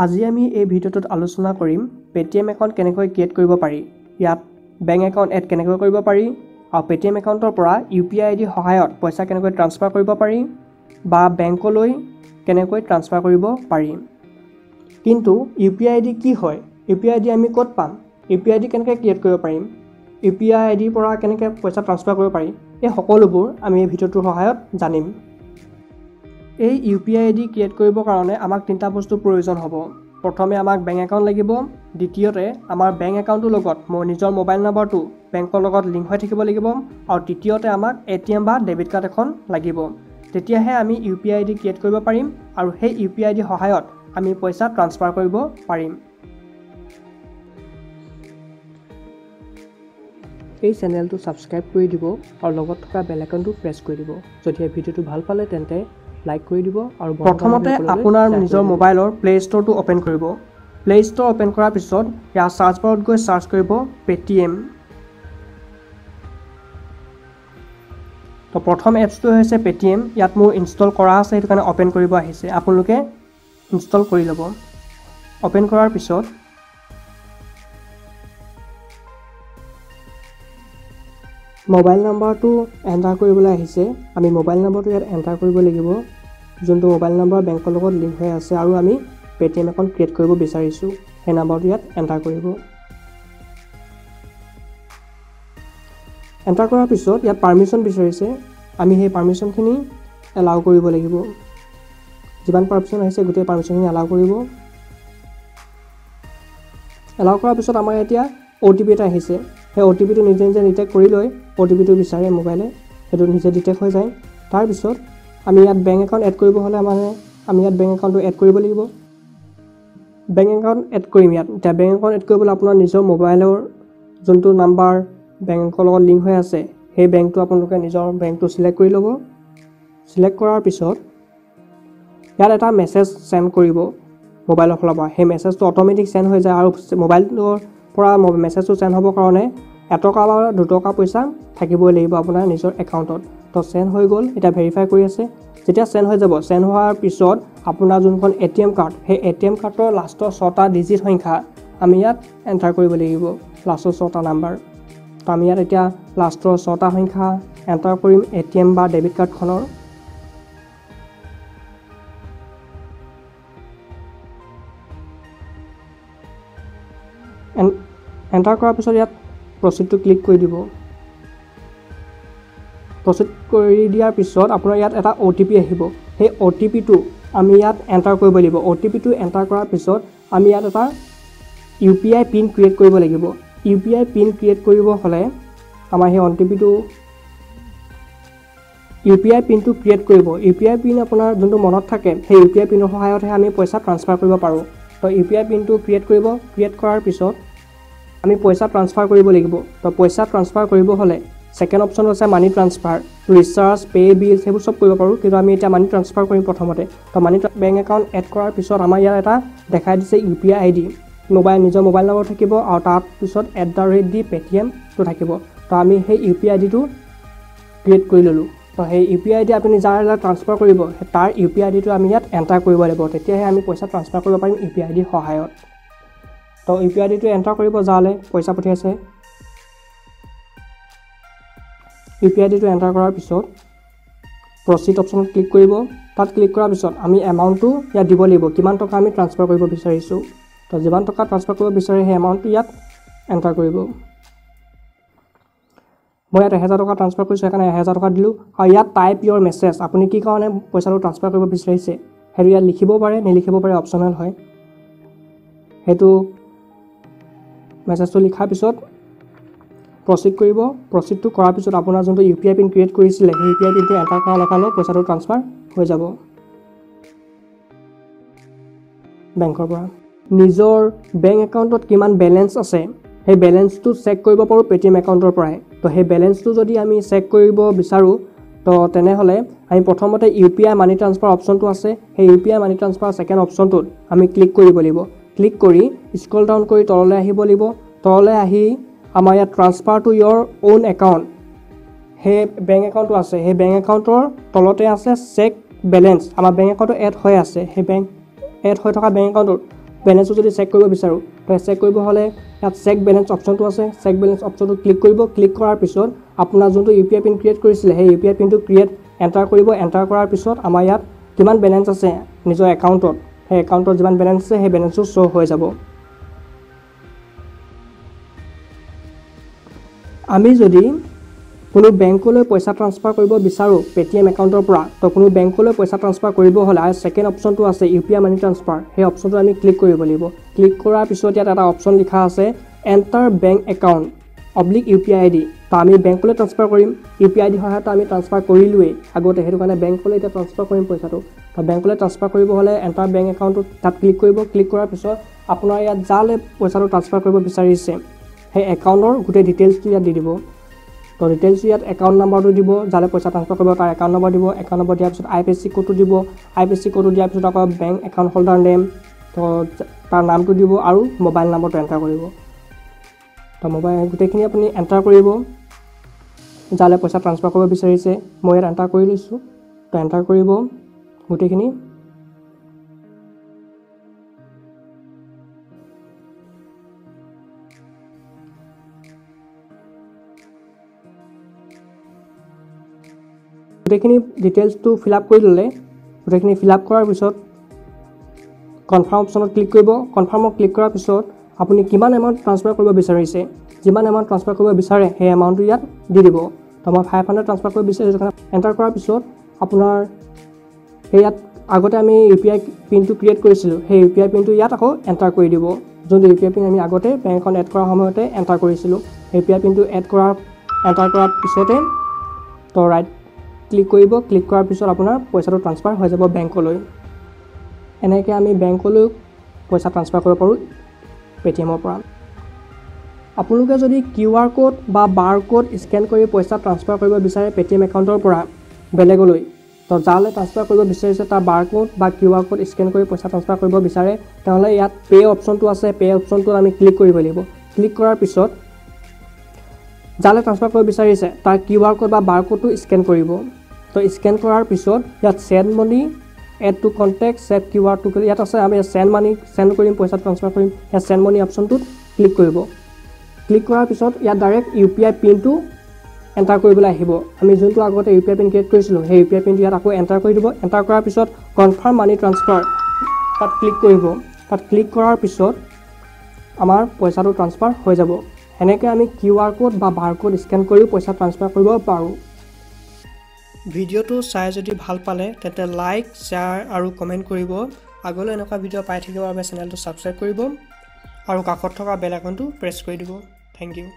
আজি আমি এই ভিডিঅ'টোত আলোচনা কৰিম পেটিএম একাউণ্ট কেনেকৈ ক্ৰিয়েট কৰিব পাৰি। ইয়াত বেংক একাউণ্ট এড কেনেকৈ কৰিব পাৰি আৰু পেটিএম একাউণ্টৰ পৰা UPI ID সহায়ত পইচা কেনেকৈ ট্ৰান্সফাৰ কৰিব পাৰি বা বেংকলৈ কেনেকৈ ট্ৰান্সফাৰ কৰিব পাৰি। কিন্তু UPI ID কি হয়? UPI ID আমি ক'ত পাম? UPI ID কেনেকৈ ক্ৰিয়েট কৰিব পাৰিম? UPI ID পৰা কেনেকৈ পইচা ট্ৰান্সফাৰ কৰিব পাৰি? এই সকলোবোৰ আমি এই ভিডিঅ'টোৰ সহায়ত জানিম। এই UPI ID ক্ৰিয়েট কৰিবৰ কাৰণে আমাক তিনিটা বস্তুৰ প্ৰয়োজন হ'ব। প্ৰথমে আমাক বেংক একাউণ্ট লাগিব, দ্বিতীয়তে আমাৰ বেংক একাউণ্টৰ লগত মোৰ নিজৰ মোবাইল নম্বৰটো বেংকৰ লগত লিংক হৈ থাকিব লাগিব আৰু তৃতীয়তে আমাক ATM বা ডেবিট কাৰ্ড এখন লাগিব। তেতিয়াহে আমি UPI ID ক্ৰিয়েট কৰিব পাৰিম আৰু সেই UPI ID সহায়ত আমি পইচা ট্ৰান্সফাৰ কৰিব পাৰিম। এই চেনেলটো ছাবস্ক্ৰাইব কৰি দিব আৰু লগত থকা বেল আইকনটো প্ৰেছ কৰি দিব। যদি এই ভিডিঅ'টো ভাল পালে তেন্তে লাইক কৰি দিব আৰু প্ৰথমতে আপোনাৰ নিজৰ মোবাইলৰ প্লে ষ্ট'ৰটো অ'পেন কৰিব। প্লে ষ্ট'ৰ অ'পেন কৰাৰ পিছত ইয়াৰ চাৰ্চ বাৰত গৈ চাৰ্চ কৰিব পেটিএম। তো প্ৰথম এপছটো হৈছে পেটিএম। ইয়াত মোৰ ইনষ্টল কৰা আছে, সেইটো কাৰণে অ'পেন কৰিব আহিছে। আপোনালোকে ইনষ্টল কৰি ল'ব। অ'পেন কৰাৰ পিছত মোবাইল নম্বৰটো এণ্টাৰ কৰিবলৈ আহিছে। আমি মোবাইল নম্বৰটো ইয়াত এণ্টাৰ কৰিব লাগিব, যোনটো মোবাইল নম্বৰ বেংকৰ লগত লিংক হৈ আছে আৰু আমি পেটিএম একাউণ্ট ক্ৰিয়েট কৰিব বিচাৰিছোঁ। সেই নম্বৰটো ইয়াত এণ্টাৰ কৰিব। এণ্টাৰ কৰাৰ পিছত ইয়াত পাৰ্মিশ্যন বিচাৰিছে, আমি সেই পাৰ্মিশ্যনখিনি এলাউ কৰিব লাগিব। যিমান পাৰ্মিশ্যন আহিছে গোটেই পাৰ্মিশ্যনখিনি এলাউ কৰিব। এলাউ কৰাৰ পিছত আমাৰ এতিয়া OTP এটা আহিছে। সেই OTPটো নিজে নিজে ডিটেক্ট কৰি লৈ OTPটো বিচাৰে মোবাইলে, সেইটো নিজে ডিটেক্ট হৈ যায়। তাৰপিছত আমি ইয়াত বেংক একাউণ্ট এড কৰিব হ'লে আমি ইয়াত বেংক একাউণ্টটো এড কৰিব লাগিব। বেংক একাউণ্ট এড কৰিম ইয়াত। এতিয়া বেংক একাউণ্ট এড কৰিবলৈ আপোনাৰ নিজৰ মোবাইলৰ যোনটো নাম্বাৰ বেংকৰ লগত লিংক হৈ আছে সেই বেংকটো আপোনালোকে নিজৰ বেংকটো চিলেক্ট কৰি ল'ব। চিলেক্ট কৰাৰ পিছত ইয়াত এটা মেছেজ চেণ্ড কৰিব মোবাইলৰ ফালৰ পৰা। সেই মেছেজটো অট'মেটিক চেণ্ড হৈ যায় আৰু মোবাইলৰ পৰা মেছেজটো চেণ্ড হ'বৰ কাৰণে 1 টকা বা 2 টকা পইচা থাকিবই লাগিব আপোনাৰ নিজৰ একাউণ্টত। তো চেণ্ড হৈ গ'ল, এতিয়া ভেৰিফাই কৰি আছে। যেতিয়া চেণ্ড হৈ যাব, চেণ্ড হোৱাৰ পিছত আপোনাৰ যোনখন ATM কাৰ্ড, সেই ATM কাৰ্ডৰ লাষ্টৰ 6টা ডিজিট সংখ্যা আমি ইয়াত এণ্টাৰ কৰিব লাগিব, লাষ্টৰ 6টা নাম্বাৰ। তো আমি ইয়াত এতিয়া লাষ্টৰ 6টা সংখ্যা এণ্টাৰ কৰিম ATM বা ডেবিট কাৰ্ডখনৰ। এণ্টাৰ কৰাৰ পিছত ইয়াত প্ৰচিডটো ক্লিক কৰি দিব। প্ৰচিড কৰি দিয়াৰ পিছত আপোনাৰ ইয়াত এটা OTP আহিব। সেই OTPটো আমি ইয়াত এণ্টাৰ কৰিব লাগিব। OTPটো এণ্টাৰ কৰাৰ পিছত আমি ইয়াত এটা UPI পিন ক্ৰিয়েট কৰিব লাগিব। UPI পিন ক্ৰিয়েট কৰিব হ'লে আমাৰ সেই UPI পিনটো ক্ৰিয়েট কৰিব। UPI পিন আপোনাৰ যোনটো মনত থাকে সেই UPI পিনৰ সহায়তহে আমি পইচা ট্ৰান্সফাৰ কৰিব পাৰোঁ। তো UPI পিনটো ক্ৰিয়েট কৰিব। ক্ৰিয়েট কৰাৰ পিছত আমি পইচা ট্ৰান্সফাৰ কৰিব লাগিব। তো পইচা ট্ৰান্সফাৰ কৰিব হ'লে ছেকেণ্ড অপশ্যন হৈছে মানি ট্ৰান্সফাৰ, ৰিচাৰ্জ, পে' বিল, সেইবোৰ চব কৰিব পাৰোঁ। কিন্তু আমি এতিয়া মানি ট্ৰান্সফাৰ কৰিম প্ৰথমতে। তো বেংক একাউণ্ট এড কৰাৰ পিছত আমাৰ ইয়াত এটা দেখাই দিছে UPI ID। নিজৰ মোবাইল নম্বৰ থাকিব আৰু তাৰপিছত @ পেটিএমটো থাকিব। তো আমি সেই UPI IDটো ক্ৰিয়েট কৰি ল'লোঁ। তো সেই UPI ID আপুনি যাৰ ট্ৰান্সফাৰ কৰিব তাৰ UPI IDটো আমি ইয়াত এণ্টাৰ কৰিব লাগিব। তেতিয়াহে আমি পইচা ট্ৰান্সফাৰ কৰিব পাৰিম UPI ID সহায়ত। তো UPI IDটো এণ্টাৰ কৰিব যালে পইচা পঠিয়াইছে। UPI IDটো এণ্টাৰ কৰাৰ পিছত প্ৰচিড অপশ্যনত ক্লিক কৰিব। তাত ক্লিক কৰাৰ পিছত আমি এমাউণ্টটো ইয়াত দিব লাগিব, কিমান টকা আমি ট্ৰান্সফাৰ কৰিব বিচাৰিছোঁ। তো যিমান টকা ট্ৰান্সফাৰ কৰিব বিচাৰে সেই এমাউণ্টটো ইয়াত এণ্টাৰ কৰিব। মই ইয়াত 1000 টকা ট্ৰান্সফাৰ কৰিছোঁ, সেইকাৰণে 1000 টকা দিলোঁ। আৰু ইয়াত টাইপ ইয়ৰ মেছেজ, আপুনি কি কাৰণে পইচাটো ট্ৰান্সফাৰ কৰিব বিচাৰিছে সেইটো ইয়াত লিখিব পাৰে, নিলিখিব পাৰে, অপশ্যনেল হয়। সেইটো মেছেজটো লিখাৰ পিছত প্ৰচিড কৰিব। প্ৰচিডটো কৰাৰ পিছত আপোনাৰ যোনটো UPI পিন ক্ৰিয়েট কৰিছিলে সেই UPI পিনটো এণ্টাৰ কৰাৰ লগে লগে পইচাটো ট্ৰান্সফাৰ হৈ যাব বেংকৰ পৰা। নিজৰ বেংক একাউণ্টত কিমান বেলেঞ্চ আছে সেই বেলেঞ্চটো চেক কৰিব পাৰোঁ পেটিএম একাউণ্টৰ পৰাই। তো সেই বেলেঞ্চটো যদি আমি চেক কৰিব বিচাৰোঁ তো তেনেহ'লে আমি প্ৰথমতে UPI মানি ট্ৰান্সফাৰ অপশ্যনটো আছে, সেই UPI মানি ট্ৰান্সফাৰ ছেকেণ্ড অপশ্যনটোত আমি ক্লিক কৰিব লাগিব। ক্লিক কৰি স্ক্ৰল ডাউন কৰি তললৈ আহিব লাগিব। তললৈ আহি আমাৰ ইয়াত transfer to your own account সেই বেংক একাউণ্টটো আছে। সেই বেংক একাউণ্টৰ তলতে আছে চেক বেলেঞ্চ। আমাৰ বেংক একাউণ্টটো এড হৈ আছে, সেই এড হৈ থকা বেংক একাউণ্টটোত বেলেঞ্চটো যদি চেক কৰিব বিচাৰোঁ তো চেক কৰিব হ'লে ইয়াত চেক বেলেঞ্চ অপশ্যনটো আছে চেক বেলেঞ্চ অপশ্যনটো ক্লিক কৰিব ক্লিক কৰাৰ পিছত আপোনাৰ যোনটো UPI পিন ক্ৰিয়েট কৰিছিলে সেই UPI পিনটো এণ্টাৰ কৰিব এণ্টাৰ কৰাৰ পিছত আমাৰ ইয়াত কিমান বেলেঞ্চ আছে নিজৰ একাউণ্টত সেই একাউণ্টত যিমান বেলেঞ্চ আছে সেই বেলেঞ্চটো শ্ব' হৈ যাব আমি যদি কোনো বেংকলৈ পইচা ট্ৰান্সফাৰ কৰিব বিচাৰোঁ পেটিএম একাউণ্টৰ পৰা তো কোনো বেংকলৈ পইচা ট্ৰান্সফাৰ কৰিব হ'লে আৰু ছেকেণ্ড অপশ্যনটো আছে UPI মানি ট্ৰান্সফাৰ সেই অপশ্যনটো আমি ক্লিক কৰিব লাগিব ক্লিক কৰাৰ পিছত ইয়াত এটা অপশ্যন লিখা আছে enter bank account /UPI ID তো আমি বেংকলৈ ট্ৰান্সফাৰ কৰিম UPI ID সহায়ত আমি ট্ৰান্সফাৰ কৰিলোৱেই আগতে সেইটো কাৰণে বেংকলৈ এতিয়া ট্ৰান্সফাৰ কৰিম পইচাটো তো বেংকলৈ ট্ৰান্সফাৰ কৰিব হ'লে এণ্টাৰ বেংক একাউণ্টটো তাত ক্লিক কৰিব ক্লিক কৰাৰ পিছত আপোনাৰ ইয়াত যালৈ পইচাটো ট্ৰান্সফাৰ কৰিব বিচাৰিছে সেই একাউণ্টৰ গোটেই ডিটেইলছটো ইয়াত দি দিব তো ডিটেইলছ ইয়াত একাউণ্ট নাম্বাৰটো দিব যালে পইচা ট্ৰান্সফাৰ কৰিব তাৰ একাউণ্ট নম্বৰ দিব একাউণ্ট নম্বৰ দিয়াৰ পিছত IFSC কোডটো দিব IFSC কোডটো দিয়াৰ পিছত আকৌ বেংক একাউণ্ট হোল্ডাৰ নেম তো তাৰ নামটো দিব আৰু মোবাইল নম্বৰটো এণ্টাৰ কৰিব তো মোবাইল গোটেইখিনি আপুনি এণ্টাৰ কৰিব যালে পইচা ট্ৰান্সফাৰ কৰিব বিচাৰিছে মই ইয়াত এণ্টাৰ কৰি লৈছোঁ তো এণ্টাৰ কৰিব গোটেইখিনি গোটেইখিনি ডিটেইলছটো ফিল আপ কৰি ল'লে গোটেইখিনি ফিল আপ কৰাৰ পিছত কনফাৰ্ম অপশ্যনত ক্লিক কৰিব কনফাৰ্মত ক্লিক কৰাৰ পিছত আপুনি কিমান এমাউণ্ট ট্ৰান্সফাৰ কৰিব বিচাৰিছে যিমান এমাউণ্ট ট্ৰান্সফাৰ কৰিব বিচাৰে সেই এমাউণ্টটো ইয়াত দি দিব তো মই 500 ট্ৰান্সফাৰ কৰিব বিচাৰিছোঁ কাৰণে এণ্টাৰ কৰাৰ পিছত আপোনাৰ ইয়াত আগতে আমি UPI পিনটো ক্ৰিয়েট কৰিছিলোঁ সেই UPI পিনটো ইয়াত আকৌ এণ্টাৰ কৰি দিব যোনটো UPI পিন আমি আগতে বেংক একাউণ্ট এড কৰাৰ সময়তে এণ্টাৰ কৰিছিলোঁ UPI পিনটো এণ্টাৰ কৰাৰ পিছতে তো ৰাইট ক্লিক কৰিব ক্লিক কৰাৰ পিছত আপোনাৰ পইচাটো ট্ৰান্সফাৰ হৈ যাব বেংকলৈ এনেকৈ আমি বেংকলৈ পইচা ট্ৰান্সফাৰ কৰিব পাৰোঁ পেটিএমৰ পৰা আপোনালোকে যদি QR কোড বা বাৰ কোড স্কেন কৰি পইচা ট্ৰান্সফাৰ কৰিব বিচাৰে পেটিএম একাউণ্টৰ পৰা বেলেগলৈ তো যালৈ ট্ৰান্সফাৰ কৰিব বিচাৰিছে তাৰ বাৰ কোড বা QR কোড স্কেন কৰি পইচা ট্ৰান্সফাৰ কৰিব বিচাৰে তেনেহ'লে ইয়াত পে' অপশ্যনটো আছে পে' অপশ্যনটোত আমি ক্লিক কৰিব লাগিব ক্লিক কৰাৰ পিছত যালৈ ট্ৰান্সফাৰ কৰিব বিচাৰিছে তাৰ QR কোড বা বাৰ কোডটো স্কেন কৰিব তো স্কেন কৰাৰ পিছত ইয়াত send money add to contact save QR টো ইয়াত আছে আমি চেণ্ড মানি চেণ্ড কৰিম পইচা ট্ৰান্সফাৰ কৰিম ইয়াত চেণ্ড মানি অপশ্যনটোত ক্লিক কৰিব ক্লিক কৰাৰ পিছত ইয়াত ডাইৰেক্ট UPI পিনটো এণ্টাৰ কৰিবলৈ আহিব আমি যোনটো আগতে UPI পিন ক্ৰিয়েট কৰিছিলোঁ সেই UPI পিনটো ইয়াত আকৌ এণ্টাৰ কৰি দিব এণ্টাৰ কৰাৰ পিছত কনফাৰ্ম মানি ট্ৰান্সফাৰ তাত ক্লিক কৰিব তাত ক্লিক কৰাৰ পিছত আমাৰ পইচাটো ট্ৰান্সফাৰ হৈ যাব এনেকৈ আমি QR কোড বা বাৰ কোড স্কেন কৰি পইচা ট্ৰান্সফাৰ কৰিব পাৰোঁ ভিডিঅ'টো চাই যদি ভাল পালে তেন্তে লাইক শ্বেয়াৰ আৰু কমেণ্ট কৰিব আগলৈ এনেকুৱা ভিডিঅ' পাই থাকিবৰ বাবে চেনেলটো ছাবস্ক্ৰাইব কৰিব আৰু কাষত থকা বেল আইকনটো প্ৰেছ কৰি দিব থেংক ইউ